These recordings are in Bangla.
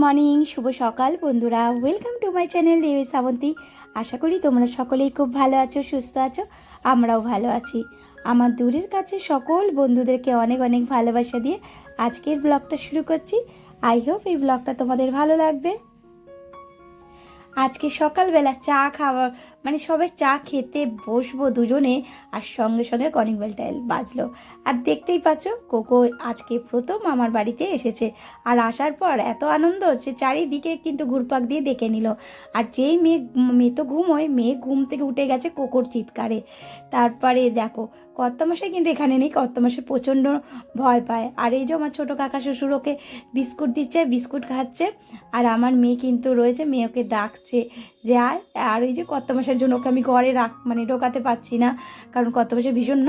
মর্নিং, শুভ সকাল বন্ধুরা। ওয়েলকাম টু মাই চ্যানেল দেবী শ্রাবন্তী। আশা করি তোমরা সকলেই খুব ভালো আছো, সুস্থ আছো। আমরাও ভালো আছি। আমার দূরের কাছে সকল বন্ধুদেরকে অনেক অনেক ভালোবাসা দিয়ে আজকের ব্লগটা শুরু করছি। আই হোপ এই ব্লগটা তোমাদের ভালো লাগবে। আজকে সকালবেলা চা খাওয়া সবাই চা খেতে বসবো দুজনে, আর সঙ্গে সঙ্গে কলিং বেলটা বাজলো। আর দেখতেই পাচ্ছ, কোকো আজকে প্রথম আমার বাড়িতে এসেছে। আর আসার পর এত আনন্দ, সে চারিদিকে কিন্তু ঘুরপাক দিয়ে দেখে নিল। আর যেই মেয়ে তো ঘুমোয়, মেয়ে ঘুম থেকে উঠে গেছে কোকোর চিৎকারে। তারপরে দেখো, কর্তামশাই কিন্তু এখানে নেই। কর্তামশাই প্রচণ্ড ভয় পায়। আর এই যে আমার ছোটো কাকা শ্বশুর ওকে বিস্কুট দিচ্ছে, বিস্কুট খাচ্ছে। আর আমার মেয়ে কিন্তু রয়েছে, মেয়ে ওকে ডাকছে যে আয়। আর ওই যে কর্তামশাইয়ের জন্য ওকে আমি ঘরে ঢোকাতে পারছি না, কারণ কর্তামশাই ভীষণ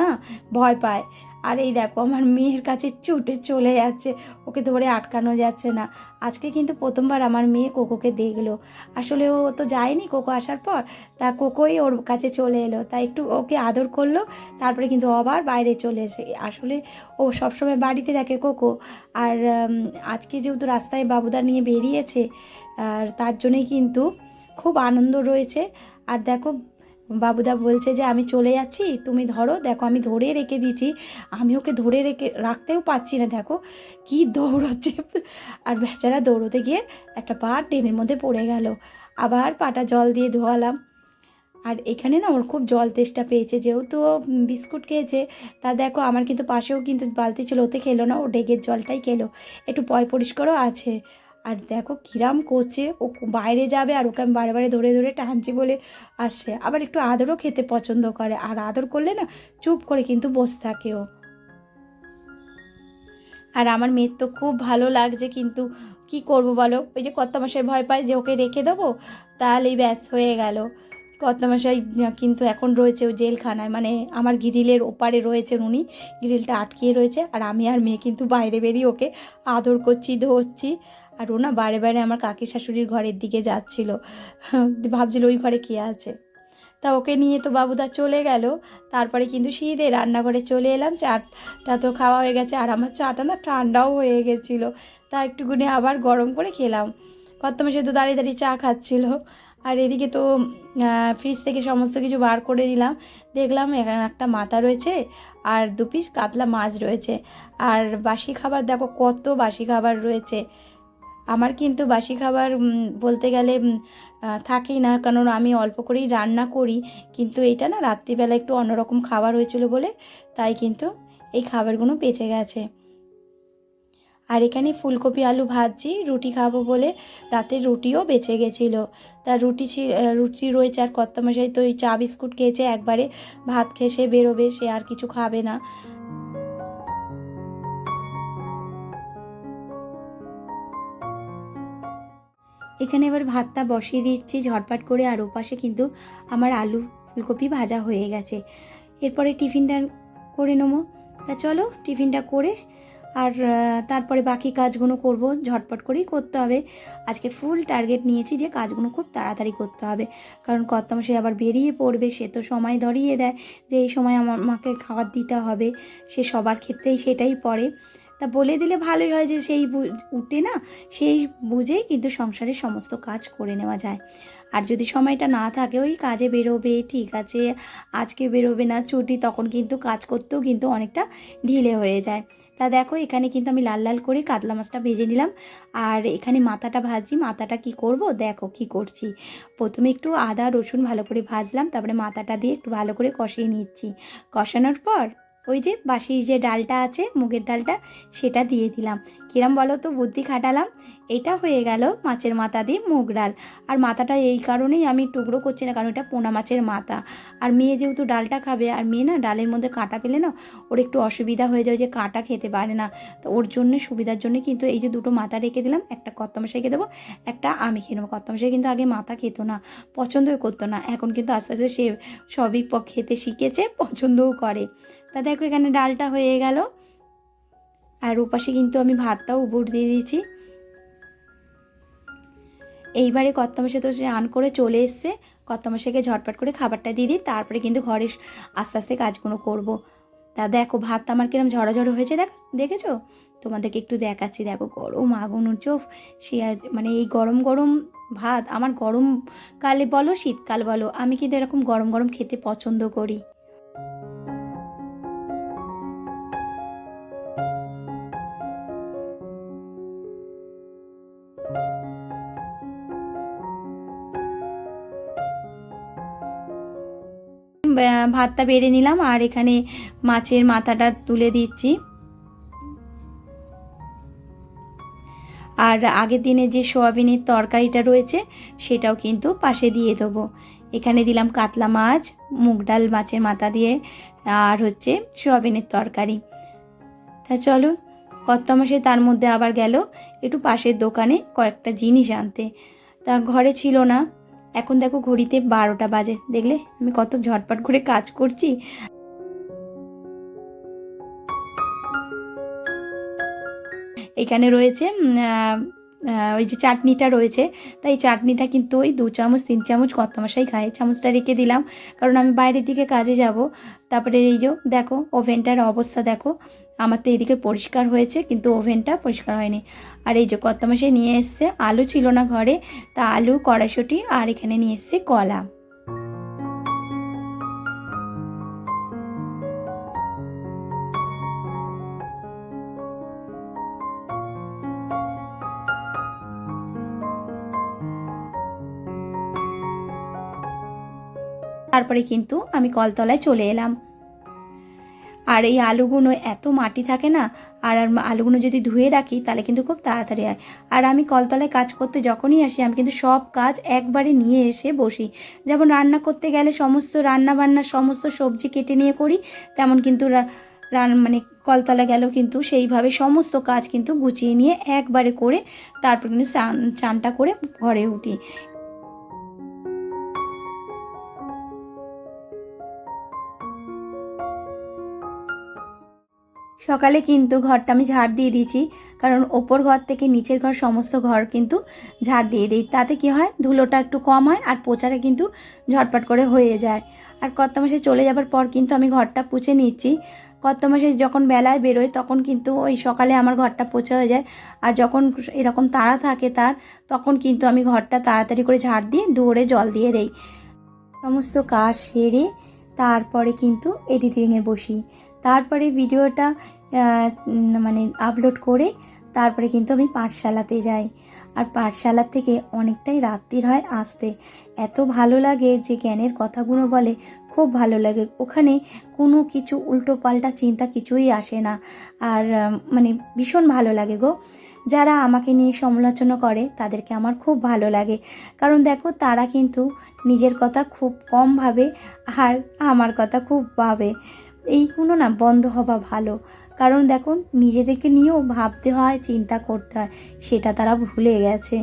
ভয় পায়। আর এই দেখো, আমার মেয়ের কাছে ছুটে চলে যাচ্ছে, ওকে ধরে আটকানো যাচ্ছে না। আজকে কিন্তু প্রথমবার আমার মেয়ে কোকোকে দেখলো। আসলে ও তো যায়নি কোকো আসার পর, তা কোকোই ওর কাছে চলে এলো, তাই একটু ওকে আদর করলো। তারপরে কিন্তু আবার বাইরে চলে এসে, আসলে ও সবসময় বাড়িতে থাকে কোকো। আর আজকে যেহেতু রাস্তায় বাবুদা নিয়ে বেরিয়েছে, আর তার জন্যই কিন্তু খুব আনন্দ রয়েছে। আর দেখো, বাবুদা বলছে যে আমি চলে যাচ্ছি, তুমি ধরো। দেখো, আমি ধরে রেখে দিয়েছি। আমি ওকে ধরে রাখতেও পারছি না। দেখো কি দৌড়চ্ছে। আর বেচারা দৌড়তে গিয়ে একটা পা ড্রেনের মধ্যে পড়ে গেল। আবার পাটা জল দিয়ে ধোয়ালাম। আর এখানে না ওর খুব জল তেষ্টা পেয়েছে, যেহেতু ও বিস্কুট খেয়েছে। তা দেখো, আমার কিন্তু পাশেও কিন্তু বালতি ছিল, ওতে খেলো না, ও ডেগের জলটাই খেলো। একটু পরিষ্কারও আছে। আর দেখো কিরাম করছে, ও বাইরে যাবে আর ওকে আমি বারে বারে ধরে ধরে টানছি বলে আসছে। আবার একটু আদরও খেতে পছন্দ করে, আর আদর করলে না চুপ করে কিন্তু বসে থাকে ও। আর আমার মেয়ের তো খুব ভালো লাগছে, কিন্তু কি করব বলো, ওই যে কর্তামশাই ভয় পায় যে ওকে রেখে দেবো, তাহলেই ব্যাস হয়ে গেল। কর্তামশাই কিন্তু এখন রয়েছে ওই জেলখানায়, আমার গ্রিলের ওপারে রয়েছেন উনি, গ্রিলটা আটকিয়ে রয়েছে। আর আমি আর মেয়ে কিন্তু বাইরে বেরিয়ে ওকে আদর করছি, ধরছি। আর ও না বারে বারে আমার কাকি শাশুড়ির ঘরের দিকে যাচ্ছিল, ভাবছিল ওই ঘরে কে আছে। তা ওকে নিয়ে তো বাবুদা চলে গেল। তারপরে কিন্তু সিধে রান্নাঘরে চলে এলাম। চাটা তো খাওয়া হয়ে গেছে, আর আমার চাটা না ঠান্ডাও হয়ে গেছিলো, তা একটুখানি আবার গরম করে খেলাম। কর্তামশাই তো দাঁড়িয়ে দাঁড়িয়ে চা খাচ্ছিল। আর এদিকে তো ফ্রিজ থেকে সমস্ত কিছু বার করে নিলাম। দেখলাম একটা মাথা রয়েছে, আর 2 পিস কাতলা মাছ রয়েছে। আর বাসি খাবার দেখো, কত বাসি খাবার রয়েছে। আমার কিন্তু বাসি খাবার বলতে গেলে থাকেই না, কারণ আমি অল্প করেই রান্না করি। কিন্তু এটা না রাত্রিবেলা একটু অন্যরকম খাবার হয়েছিল বলে, তাই কিন্তু এই খাবারগুলো বেঁচে গেছে। আর এখানে ফুলকপি আলু ভাজি, রুটি খাবো বলে রাতের রুটিও বেঁচে গেছিলো। তা রুটি রয়েছে। আর কর্তামশাই তো ওই চা বিস্কুট খেয়েছে, একবারে ভাত খেয়ে সে বেরোবে, সে আর কিছু খাবে না। এখানে এবার ভাতটা বসিয়ে দিচ্ছি ঝটপট করে। আর ওপাশে কিন্তু আমার আলু ফুলকপি ভাজা হয়ে গেছে। এরপরে টিফিনটা করে নেবো। তা চলো টিফিনটা করে, আর তারপরে বাকি কাজগুলো করব। ঝটপট করেই করতে হবে। আজকে ফুল টার্গেট নিয়েছি যে কাজগুলো খুব তাড়াতাড়ি করতে হবে, কারণ কর্তামশাই আবার বেরিয়ে পড়বে। সে তো সময় ধরিয়ে দেয় যে এই সময় আমার মাকে খাবার দিতে হবে, সে সবার ক্ষেত্রেই সেটাই পড়ে। তা বলে দিলে ভালোই হয়, যে সেই উঠে না, সেই বুঝেই কিন্তু সংসারের সমস্ত কাজ করে নেওয়া যায়। আর যদি সময়টা না থাকে, ওই কাজে বেরোবে ঠিক আছে, আজকে বেরোবে না ছুটি, তখন কিন্তু কাজ করতেও কিন্তু অনেকটা ঢিলে হয়ে যায়। তা দেখো, এখানে কিন্তু আমি লাল লাল করে কাতলা মাছটা ভেজে নিলাম। আর এখানে মাথাটা ভাজি। মাথাটা কি করব, দেখো কি করছি। প্রথমে একটু আদা রসুন ভালো করে ভাজলাম, তারপরে মাথাটা দিয়ে একটু ভালো করে কষিয়ে নিচ্ছি। কষানোর পর ওই যে বাসি যে ডালটা আছে, মুগের ডালটা, সেটা দিয়ে দিলাম। কিরম বলো তো, বুদ্ধি খাটালাম। এটা হয়ে গেল মাছের মাথা দিয়ে মুগ ডাল। আর মাথাটা এই কারণেই আমি টুকরো করছি না, কারণ এটা পোনা মাছের মাথা। আর মেয়ে যেহেতু ডালটা খাবে, আর মেয়ে না ডালের মধ্যে কাঁটা পেলে না ওর একটু অসুবিধা হয়ে যায়, যে কাঁটা খেতে পারে না। তো ওর জন্য সুবিধার জন্য কিন্তু এই যে 2টো মাথা রেখে দিলাম, একটা কর্তামশাইকে দেবো, একটা আমি খেয়ে নেবো। কর্তামশাই কিন্তু আগে মাথা খেতো না, পছন্দই করতো না। এখন কিন্তু আস্তে আস্তে সে সবই খেতে শিখেছে, পছন্দও করে। তা দেখো, এখানে ডালটা হয়ে গেল। আর ওপাশে কিন্তু আমি ভাতটাও উপর দিয়ে দিয়েছি। এইবারে কর্তামশাই তো স্নান করে চলে এসছে, কর্তামশাইকে ঝটপট করে খাবারটা দিয়ে দিই, তারপরে কিন্তু ঘরে আস্তে আস্তে কাজগুলো করব। তা দেখো ভাতটা আমার কিরম ঝড়ো হয়েছে, দেখেছো? তোমাদেরকে একটু দেখাচ্ছি, দেখো গরম আগুন চোখ। সে মানে এই গরম গরম ভাত, আমার গরমকালে বলো শীতকাল বলো, আমি কিন্তু এরকম গরম গরম খেতে পছন্দ করি। ভাতটা বেড়ে নিলাম আর এখানে মাছের মাথাটা তুলে দিচ্ছি। আর আগের দিনে যে সোয়াবিনের তরকারিটা রয়েছে সেটাও কিন্তু পাশে দিয়ে দেবো। এখানে দিলাম কাতলা মাছ, মুগ ডাল মাছের মাথা দিয়ে, আর হচ্ছে সোয়াবিনের তরকারি। তা চলো, কর্তামশাই তার মধ্যে আবার গেল একটু পাশের দোকানে কয়েকটা জিনিস আনতে। তা ঘরে ছিল না। এখন দেখো ঘড়িতে 12টা বাজে, দেখলে আমি কত ঝটপট করে কাজ করছি। এখানে রয়েছে ওই যে চাটনিটা রয়েছে, তাই চাটনিটা কিন্তু ওই 2 চামচ 3 চামচ কর্তামশাই খায়। চামচটা রেখে দিলাম কারণ আমি বাইরের দিকে কাজে যাব। তারপরে এই যে দেখো ওভেনটার অবস্থা দেখো, আমার তো এদিকে পরিষ্কার হয়েছে কিন্তু ওভেনটা পরিষ্কার হয়নি। আর এই যে কর্তামশাই নিয়ে এসছে, আলু ছিল না ঘরে, তা আলু, কড়াইশুঁটি আর এখানে নিয়ে এসছে কলা। তারপরে কিন্তু আমি কলতলায় চলে এলাম। আর এই আলুগুলো এত মাটি থাকে না, আর আলুগুলো যদি ধুয়ে রাখি তাহলে কিন্তু খুব তাড়াতাড়ি হয়। আর আমি কলতলায় কাজ করতে যখনই আসি আমি কিন্তু সব কাজ একবারে নিয়ে এসে বসি। যেমন রান্না করতে গেলে সমস্ত রান্না বান্নার সমস্ত সবজি কেটে নিয়ে করি, তেমন কিন্তু মানে কলতলা গেলেও কিন্তু সেইভাবে সমস্ত কাজ কিন্তু গুছিয়ে নিয়ে একবারে করে তারপর কিন্তু চানটা করে ঘরে উঠি। সকালে কিন্তু ঘরটা আমি ঝাড় দিয়ে দিয়েছি, কারণ ওপর ঘর থেকে নিচের ঘর সমস্ত ঘর কিন্তু ঝাড় দিয়ে দিই। তাতে কি হয়, ধুলোটা একটু কম হয় আর পোছাটা কিন্তু ঝটপট করে হয়ে যায়। আর কর্তামশাই চলে যাবার পর কিন্তু আমি ঘরটা পুছে নিচ্ছি। কর্তামশাই যখন বেলায় বেরোয় তখন কিন্তু ওই সকালে আমার ঘরটা পোছা হয়ে যায়। আর যখন এরকম তাড়া থাকে তার, তখন কিন্তু আমি ঘরটা তাড়াতাড়ি করে ঝাড় দিয়ে দৌড়ে জল দিয়ে দেই। সমস্ত কাজ সেরে তারপরে কিন্তু এডিটিংয়ে বসি। তারপরে ভিডিওটা মানে আপলোড করে তারপরে কিন্তু আমি পাঠশালাতে যাই। আর পাঠশালার থেকে অনেকটাই রাত্রির হয় আসতে। এত ভালো লাগে যে জ্ঞানের কথাগুলো বলে, খুব ভালো লাগে। ওখানে কোনো কিছু উল্টো পাল্টা চিন্তা কিছুই আসে না। আর মানে ভীষণ ভালো লাগে গো। যারা আমাকে নিয়ে সমালোচনা করে তাদেরকে আমার খুব ভালো লাগে, কারণ দেখো তারা কিন্তু নিজের কথা খুব কম ভাবে আর আমার কথা খুব ভাবে। এইগুলো না বন্ধ হওয়া ভালো, কারণ দেখো নিজেদেরকে নিয়েও ভাবতে হয়, চিন্তা করতে হয়, সেটা তারা ভুলে গেছে।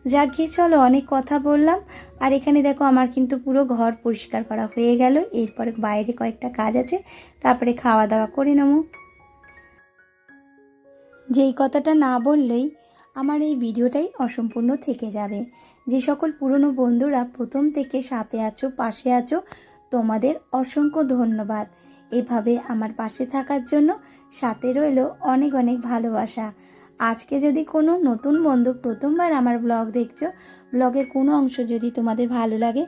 যাক গিয়ে চলো, অনেক কথা বললাম। আর এখানে দেখো আমার কিন্তু পুরো ঘর পরিষ্কার করা হয়ে গেল। এরপরে বাইরে কয়েকটা কাজ আছে, তারপরে খাওয়া দাওয়া করে নেবো। যেই কথাটা না বললেই আমার এই ভিডিওটাই অসম্পূর্ণ থেকে যাবে। যে সকল পুরনো বন্ধুরা প্রথম থেকে সাথে আছো, পাশে আছো, তোমাদের অসংখ্য ধন্যবাদ। এভাবে আমার পাশে থাকার জন্য সাথে রইল অনেক অনেক ভালোবাসা। আজকে যদি কোনো নতুন বন্ধু প্রথমবার আমার ব্লগ দেখছো, ব্লগের কোনো অংশ যদি তোমাদের ভালো লাগে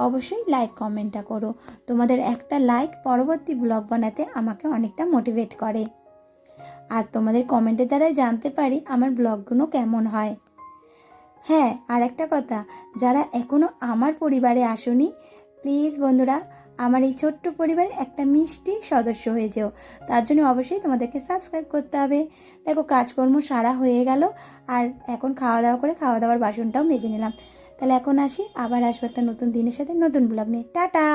অবশ্যই লাইক কমেন্টটা করো। তোমাদের একটা লাইক পরবর্তী ব্লগ বানাতে আমাকে অনেকটা মোটিভেট করে। আর তোমাদের কমেন্টের দ্বারাই জানতে পারি আমার ব্লগগুলো কেমন হয়। হ্যাঁ, আর একটা কথা, যারা এখনও আমার পরিবারে আসোনি, প্লিজ বন্ধুরা আমার এই ছোট্ট পরিবারে একটা মিষ্টি সদস্য হয়ে যেও। তার জন্য অবশ্যই তোমাদেরকে সাবস্ক্রাইব করতে হবে। দেখো কাজকর্ম সারা হয়ে গেল, আর এখন খাওয়া দাওয়া করে খাওয়া দাওয়ার বাসনটাও মেজে নিলাম। তাহলে এখন আসি, আবার আসবো একটা নতুন দিনের সাথে নতুন ব্লগ নিয়ে। টাটা।